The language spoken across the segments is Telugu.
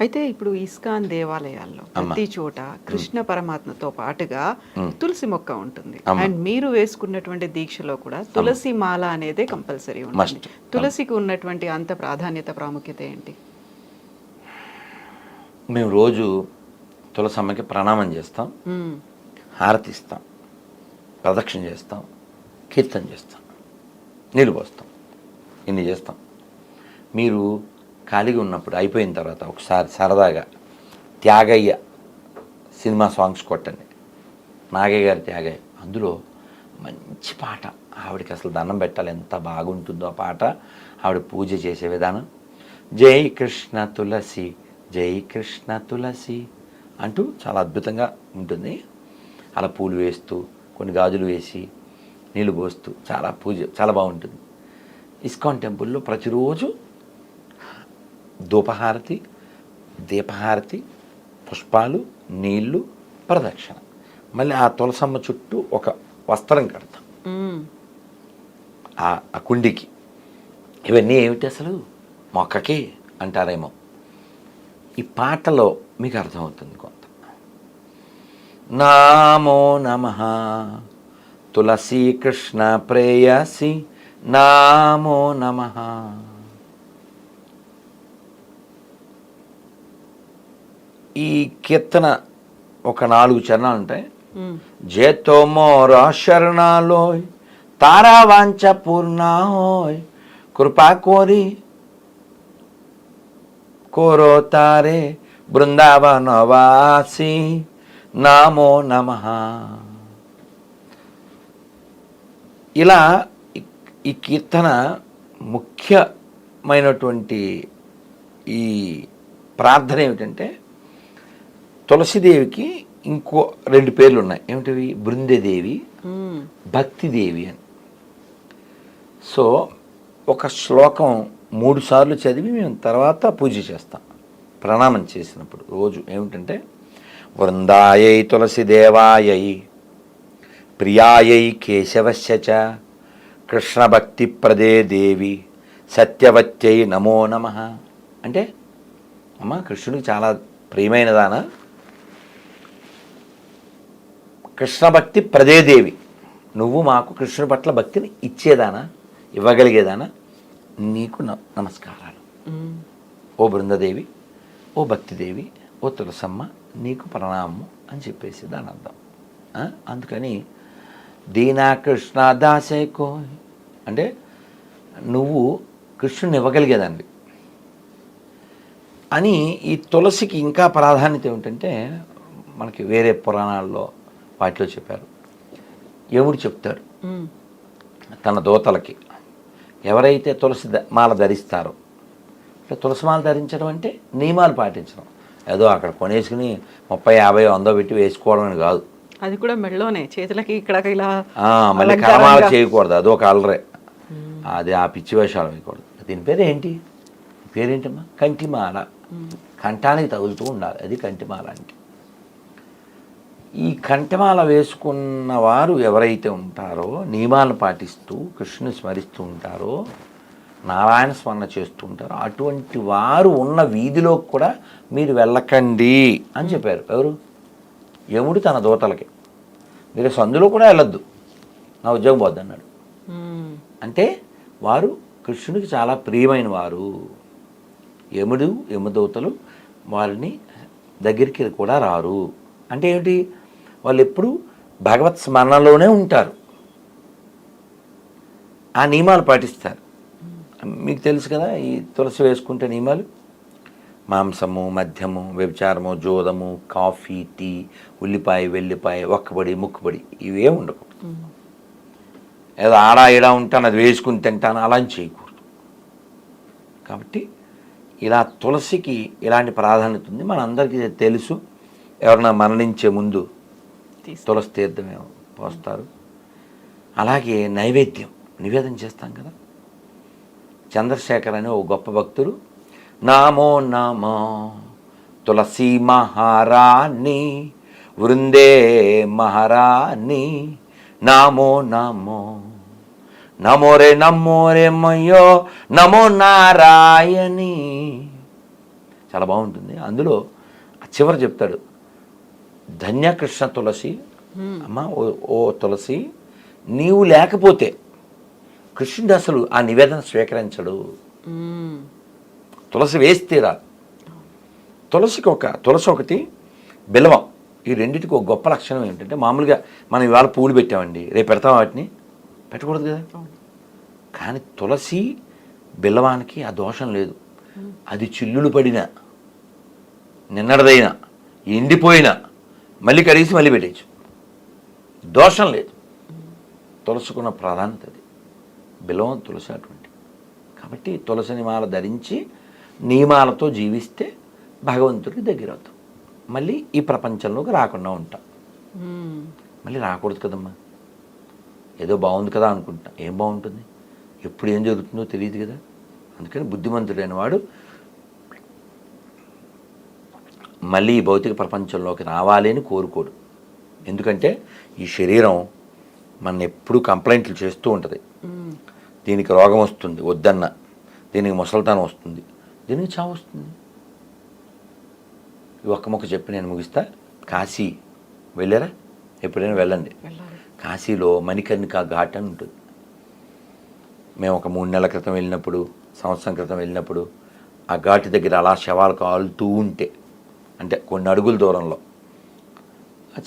అయితే ఇప్పుడు ఇస్కాన్ దేవాలయాల్లో అమ్మ. ప్రతి చోట కృష్ణ పరమాత్మతో పాటుగా తులసి మొక్క ఉంటుంది. అమ్మ. అండ్ మీరు వేసుకున్నటువంటి దీక్షలో కూడా తులసి మాల అనేది కంపల్సరీ ఉంటుంది. మస్ట్. తులసికి ఉన్నటువంటి అంత ప్రాధాన్యత ప్రాముఖ్యత ఏంటి? మేము రోజు తులసమ్మకి ప్రణామం చేస్తాం, మ్మ్. హారతి ఇస్తాం, ప్రదక్షిణ చేస్తాం, కీర్తన చేస్తాం, నీళ్ళు పోస్తాం, ఇన్ని చేస్తాం. మీరు ఖాళీగా ఉన్నప్పుడు అయిపోయిన తర్వాత ఒకసారి సరదాగా త్యాగయ్య సినిమా సాంగ్స్ కొట్టండి. నాగయ్య గారి త్యాగయ్య, అందులో మంచి పాట, ఆవిడకి అసలు దండం పెట్టాలి, ఎంత బాగుంటుందో ఆ పాట, ఆవిడ పూజ చేసే విధానం. జై కృష్ణ తులసి, జై కృష్ణ తులసి అంటూ చాలా అద్భుతంగా ఉంటుంది. అలా పూలు వేస్తూ కొన్ని గాజులు వేసి నీళ్ళు పోస్తూ చాలా పూజ చాలా బాగుంటుంది. ఇస్కాన్ టెంపుల్లో ప్రతిరోజు ధూపహారతి, దీపహారతి, పుష్పాలు, నీళ్లు, ప్రదక్షిణ. మళ్ళీ ఆ తులసమ్మ చుట్టూ ఒక వస్త్రం కడతాం మ్మ్. ఆ కుండికి. ఇవన్నీ ఏమిటి అసలు మొక్కకి అంటారేమో. ఈ పాటలో మీకు అర్థమవుతుంది కొంత. నామో నమః తులసీ కృష్ణ ప్రేయసి, నామో నమః. ఈ కీర్తన ఒక 4 చరణాలు ఉంటాయి. మ్మ్. జేతో మోరా శరణాలోయ్, తారా వాంఛ పూర్ణా హోయ్, కృపా కోరి కోరో తారే బృందావనవాసి, నామో నమః. ఇలా ఈ కీర్తన ముఖ్యమైనటువంటి ఈ ప్రార్థన ఏమిటంటే, తులసిదేవికి ఇంకో 2 పేర్లు ఉన్నాయి. ఏమిటివి? బృందదేవి, మ్మ్. భక్తిదేవి అని. సో ఒక శ్లోకం 3 సార్లు చదివి మేము తర్వాత పూజ చేస్తాం. ప్రణామం చేసినప్పుడు రోజు ఏమిటంటే, వృందాయై తులసిదేవాయై, ప్రియాయై కేశవస్య చ, కృష్ణభక్తి ప్రదే దేవి, సత్యవత్యై నమో నమః. అంటే అమ్మ కృష్ణుడికి చాలా ప్రియమైనదానా, కృష్ణభక్తి ప్రదేదేవి, నువ్వు మాకు కృష్ణుడి పట్ల భక్తిని ఇచ్చేదానా, ఇవ్వగలిగేదానా, నీకు నమస్కారాలు. మ్మ్. ఓ బృందదేవి, ఓ భక్తిదేవి, ఓ తులసమ్మ, నీకు ప్రణామము అని చెప్పేసి దాని అర్థం. అందుకని దీనా కృష్ణ దాసేకో అంటే నువ్వు కృష్ణుని ఇవ్వగలిగేదాన్ని అని. ఈ తులసికి ఇంకా ప్రాధాన్యత ఏమిటంటే, మనకి వేరే పురాణాల్లో వాటిలో చెప్పారు. యముడు చెప్తాడు మ్మ్. తన దూతలకి, ఎవరైతే తులసి మాల ధరిస్తారో, అంటే తులసి మాల ధరించడం అంటే నియమాలు పాటించడం, ఏదో అక్కడ కొనేసుకుని 30, 50, 100 పెట్టి వేసుకోవడం అని కాదు. అది కూడా మెడలోనే, చేతులకి ఇక్కడ ఇలా మళ్ళీ కరమాల చేయకూడదు, అదొక అలరే. అది ఆ పిచ్చి వేషాలు వేయకూడదు. దీని పేరు ఏంటి? పేరేంటమ్మా? కంటిమాల. కంఠానికి తగులుతూ ఉండాలి, అది కంటిమాల అంటే. ఈ కంఠమాల వేసుకున్న వారు ఎవరైతే ఉంటారో, నియమాలను పాటిస్తూ కృష్ణుని స్మరిస్తూ ఉంటారో, నారాయణ స్మరణ చేస్తూ ఉంటారో, అటువంటి వారు ఉన్న వీధిలో కూడా మీరు వెళ్ళకండి అని చెప్పారు. ఎవరు? యముడు తన దూతలకి. మీరు సందులో కూడా వెళ్ళొద్దు, నా ఉద్యోగం పోద్ది అన్నాడు. మ్మ్. అంటే వారు కృష్ణుడికి చాలా ప్రియమైన వారు. యముడు, యమదూతలు వారిని దగ్గరికి కూడా రారు. అంటే ఏమిటి? వాళ్ళు ఎప్పుడు భగవత్ స్మరణలోనే ఉంటారు, ఆ నియమాలు పాటిస్తారు. మీకు తెలుసు కదా ఈ తులసి వేసుకుంటే నియమాలు: మాంసము, మద్యము, వ్యభిచారము, జోదము, కాఫీ, టీ, ఉల్లిపాయ, వెల్లిపాయ, ఒక్కబడి, ముక్కుబడి, ఇవే ఉండకూడదు. ఏదో ఆడా ఈడా ఉంటాను అది వేసుకుని తింటాను అలా చేయకూడదు. కాబట్టి ఇలా తులసికి ఇలాంటి ప్రాధాన్యత ఉంది. మనందరికీ తెలుసు. ఎవరైనా మరణించే ముందు తులసి తీర్థమే పోస్తారు. అలాగే నైవేద్యం నివేదన చేస్తాం కదా. చంద్రశేఖర్ అనే ఓ గొప్ప భక్తుడు, నామో నమో తులసి మహారాణి వృందే మహారాణి, నామో నమో నమో రే మయ్యో నమో నారాయణి, చాలా బాగుంటుంది. అందులో చివరి చెప్తాడు, ధన్యకృష్ణ తులసి, అమ్మ ఓ తులసి, నీవు లేకపోతే కృష్ణుడు అసలు ఆ నివేదన స్వీకరించడు. తులసి వేస్తేరా. తులసి ఒకటి, బిల్వం, ఈ రెండింటికి ఒక గొప్ప లక్షణం ఏంటంటే, మామూలుగా మనం ఇవాళ పూలు పెట్టామండి, రేపు పెడతాం, వాటిని పెట్టకూడదు కదా. కానీ తులసి బిల్వానికి ఆ దోషం లేదు. అది చిల్లులు పడినా, నిన్నడదైనా, ఎండిపోయినా మళ్ళీ కడిగేసి మళ్ళీ పెట్టేయచ్చు, దోషం లేదు. తులసుకున్న ప్రాధాన్యత అది. బిల్వం, తులసి అటువంటి. కాబట్టి తులసిని మాల ధరించి నియమాలతో జీవిస్తే భగవంతుడికి దగ్గర అవుతాం. మళ్ళీ ఈ ప్రపంచంలోకి రాకుండా ఉంటాం. మళ్ళీ రాకూడదు కదమ్మా. ఏదో బాగుంది కదా అనుకుంటా. ఏం బాగుంటుంది? ఎప్పుడు ఏం జరుగుతుందో తెలియదు కదా. అందుకని బుద్ధిమంతుడైన వాడు మళ్ళీ ఈ భౌతిక ప్రపంచంలోకి రావాలి అని కోరుకోడు. ఎందుకంటే ఈ శరీరం మన ఎప్పుడూ కంప్లైంట్లు చేస్తూ ఉంటుంది. దీనికి రోగం వస్తుంది వద్దన్న, దీనికి ముసలితనం వస్తుంది, దీనికి చావు వస్తుంది. ఒక్క మొక్క చెప్పి నేను ముగిస్తా. కాశీ వెళ్ళారా? ఎప్పుడైనా వెళ్ళండి. కాశీలో మణికర్ణికా ఘాట్ అని ఉంటుంది. మేము ఒక 3 నెలల క్రితం వెళ్ళినప్పుడు, సంవత్సరం క్రితం వెళ్ళినప్పుడు, ఆ ఘాటి దగ్గర అలా శవాలు కాలుతూ ఉంటే, అంటే కొన్ని అడుగుల దూరంలో,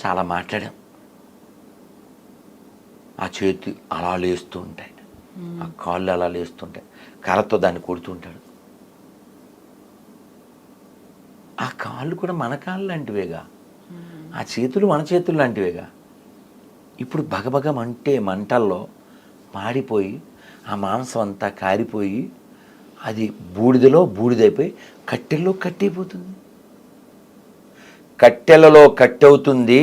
చాలా మాట్లాడాం. ఆ చేతి అలా లేస్తూ ఉంటాయి, ఆ కాళ్ళు అలా లేస్తుంటాయి, కర్రతో దాన్ని కొడుతూ ఉంటాడు. ఆ కాళ్ళు కూడా మన కాళ్ళు లాంటివేగా, ఆ చేతులు మన చేతులు లాంటివేగా. ఇప్పుడు భగభగ మంటల్లో మాడిపోయి ఆ మాంసం అంతా కారిపోయి అది బూడిదలో బూడిదైపోయి కట్టెల్లో కట్టయిపోతుంది. కట్టెలలో కట్టవుతుంది,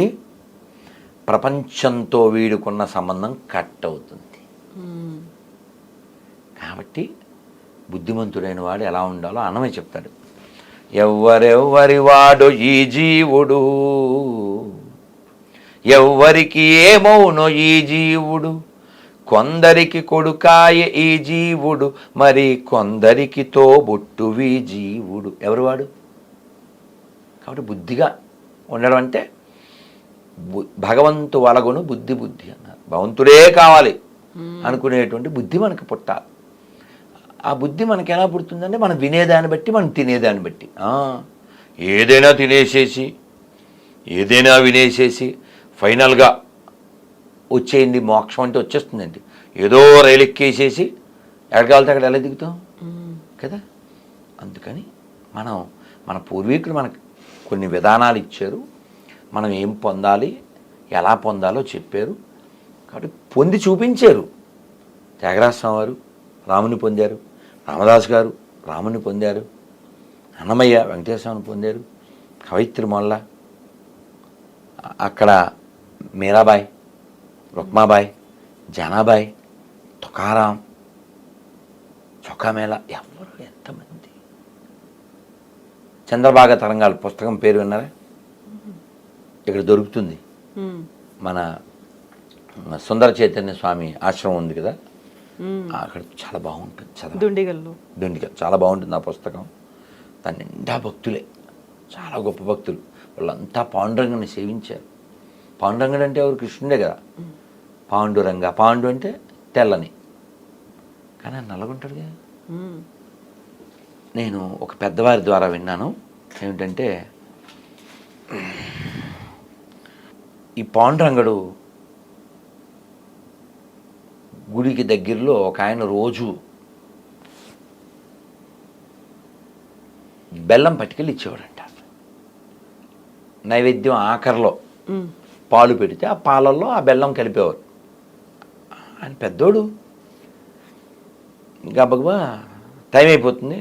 ప్రపంచంతో వీడుకున్న సంబంధం కట్ అవుతుంది. కాబట్టి బుద్ధిమంతుడైన వాడు ఎలా ఉండాలో అన్నమయ్య చెప్తాడు. ఎవ్వరెవ్వరి వాడు ఈ జీవుడు, ఎవ్వరికి ఏమౌనో ఈ జీవుడు, కొందరికి కొడుకాయ ఈ జీవుడు, మరి కొందరికి తోబుట్టువి జీవుడు. ఎవరివాడు? కాబట్టి బుద్ధిగా ఉండడం అంటే భగవంతు వలగును బుద్ధి అన్నారు. భగవంతుడే కావాలి అనుకునేటువంటి బుద్ధి మనకు పుట్టాలి. ఆ బుద్ధి మనకి ఎలా పుడుతుందంటే మనం వినేదాన్ని బట్టి, మనం తినేదాన్ని బట్టి. ఏదైనా తినేసేసి, ఏదైనా వినేసేసి ఫైనల్గా వచ్చేయండి మోక్షం అంటే వచ్చేస్తుందండి. ఏదో రైలు ఎక్కేసేసి ఎక్కడికి వెళ్తే అక్కడ ఎలా దిగుతాం కదా. అందుకని మన పూర్వీకులు మనకు కొన్ని విధానాలు ఇచ్చారు. మనం ఏం పొందాలి, ఎలా పొందాలో చెప్పారు. కాబట్టి పొంది చూపించారు. త్యాగరాజ స్వామి వారు రాముని పొందారు, రామదాస్ గారు రాముని పొందారు, అన్నమయ్య వెంకటేశ్వరని పొందారు, కవయిత్రి మొల్ల, అక్కడ మీరాబాయి, రుక్మాబాయి, జనాబాయి, తుకారాం, చొక్కామేళ, ఎవరు ఎంతమంది. చంద్రబాగ తరంగాలు పుస్తకం పేరు విన్నారా? ఇక్కడ దొరుకుతుంది. మన సుందర చైతన్య స్వామి ఆశ్రమం ఉంది కదా, అక్కడ చాలా బాగుంటుంది. దుండిగల్ చాలా బాగుంటుంది ఆ పుస్తకం. దాని నిండా భక్తులే, చాలా గొప్ప భక్తులు. వాళ్ళంతా పాండురంగని సేవించారు. పాండురంగడు అంటే ఎవరు? కృష్ణుడే కదా. పాండురంగ, పాండు అంటే తెల్లని, కానీ నల్లగుంటాడు కదా. నేను ఒక పెద్దవారి ద్వారా విన్నాను ఏమిటంటే, ఈ పాండురంగడు గుడికి దగ్గరలో ఒక ఆయన రోజు బెల్లం పట్టుకెళ్ళి ఇచ్చేవాడంట. నైవేద్యం ఆఖరిలో పాలు పెడితే ఆ పాలల్లో ఆ బెల్లం కలిపేవారు. ఆయన పెద్దోడు, గబగబా టైం అయిపోతుంది,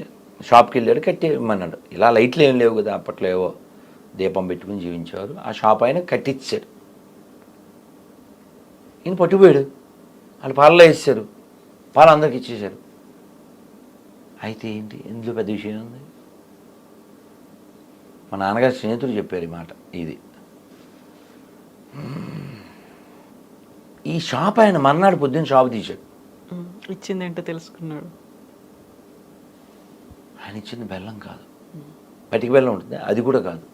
షాప్కి వెళ్ళాడు, కట్టేయమన్నాడు. ఇలా లైట్లు ఏం లేవు కదా అప్పట్లో, ఏవో దీపం పెట్టుకుని జీవించేవారు. ఆ షాప్ ఆయన కట్టించాడు. ఈయన పట్టుకుపోయాడు. వాళ్ళు పాలలో వేసారు, పాలు అందరికి ఇచ్చేశారు. అయితే ఏంటి, ఇందులో పెద్ద విషయం ఉంది. మా నాన్నగారు స్నేహితుడు చెప్పారు ఈ మాట. ఇది ఈ షాప్ ఆయన మర్నాడు పొద్దున్న షాప్ తీశాడు. ఇచ్చింది ఏంటో తెలుసుకున్నాడు. ఆయన ఇచ్చింది బెల్లం కాదు, పటిక బెల్లం ఉంటుంది, అది కూడా కాదు,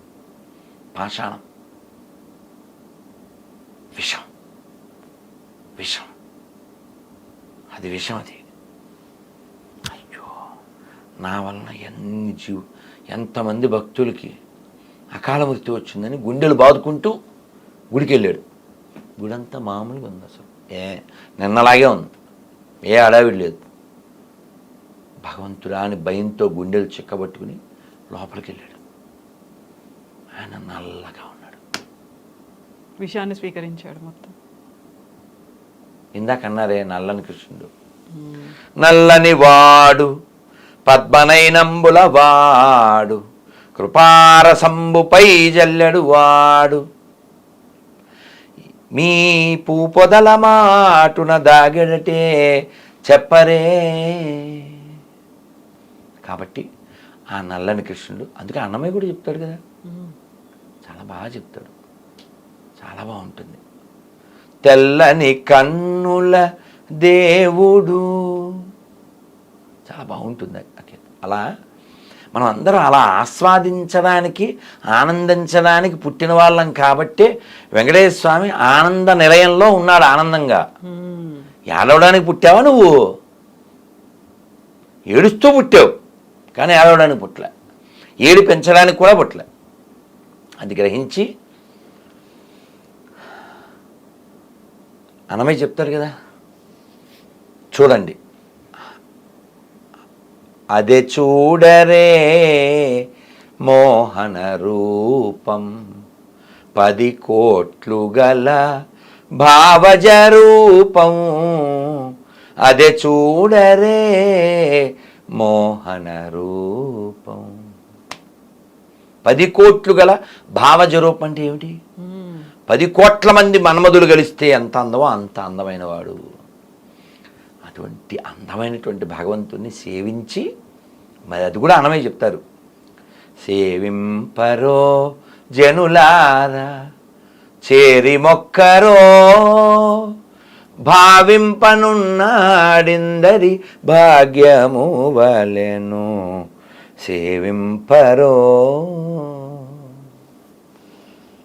పాషాణం, విషం, విషం, అది విషం. అది అయ్యో, నా వలన ఎంతమంది భక్తులకి అకాల మృత్యు వచ్చిందని గుండెలు బాదుకుంటూ గుడికి వెళ్ళాడు. గుడంతా మామూలుగా ఉంది, అసలు నిన్నలాగే ఉంది, ఏ అడావిడి లేదు. భగవంతుడా అని భయంతో గుండెలు చిక్కబట్టుకుని లోపలికి వెళ్ళాడు. ఆయన నల్లగా ఉన్నాడు, విషయాన్ని స్వీకరించాడు మొత్తం. ఇందాక అన్నారే నల్లని కృష్ణుడు, నల్లని వాడు పద్మనైనంబుల వాడు కృపారసంబుపై జల్లెడు వాడు మీ పూపొదల మాటున దాగెడటే చెప్పరే. కాబట్టి ఆ నల్లని కృష్ణుడు, అందుకే అన్నమయ్య కూడా చెప్తాడు కదా, చాలా బాగా చెప్తాడు, చాలా బాగుంటుంది. తెల్లని కన్నుల దేవుడు, చాలా బాగుంటుంది. అలా మనం అందరం అలా ఆస్వాదించడానికి, ఆనందించడానికి పుట్టిన వాళ్ళం కాబట్టి వెంకటేశ్వర స్వామి ఆనంద నిలయంలో ఉన్నాడు ఆనందంగా. ఏడవడానికి పుట్టావా నువ్వు? ఏడుస్తూ పుట్టావు, కానీ ఏడవడానికి పుట్టలే, ఏడు పెంచడానికి కూడా పుట్టలే. అది గ్రహించి అన్నమయ్య చెప్తారు కదా, చూడండి, అదే చూడరే మోహన రూపం 10 కోట్లు గల భావజ రూపం, అదే చూడరే మోహన రూపం. 10 కోట్లు గల భావజ రూపం అంటే ఏమిటి? 10 కోట్ల మంది మన్మధులు కలిస్తే ఎంత అందమో అంత అందమైన వాడు. అటువంటి అందమైనటువంటి భగవంతుని సేవించి, మరి అది కూడా అన్నమయ్య చెప్తారు, సేవింపరో జనులారా చేరి మొక్కరో భావింపనున్నాడిందరి భాగ్యము వలెను సేవింపరో.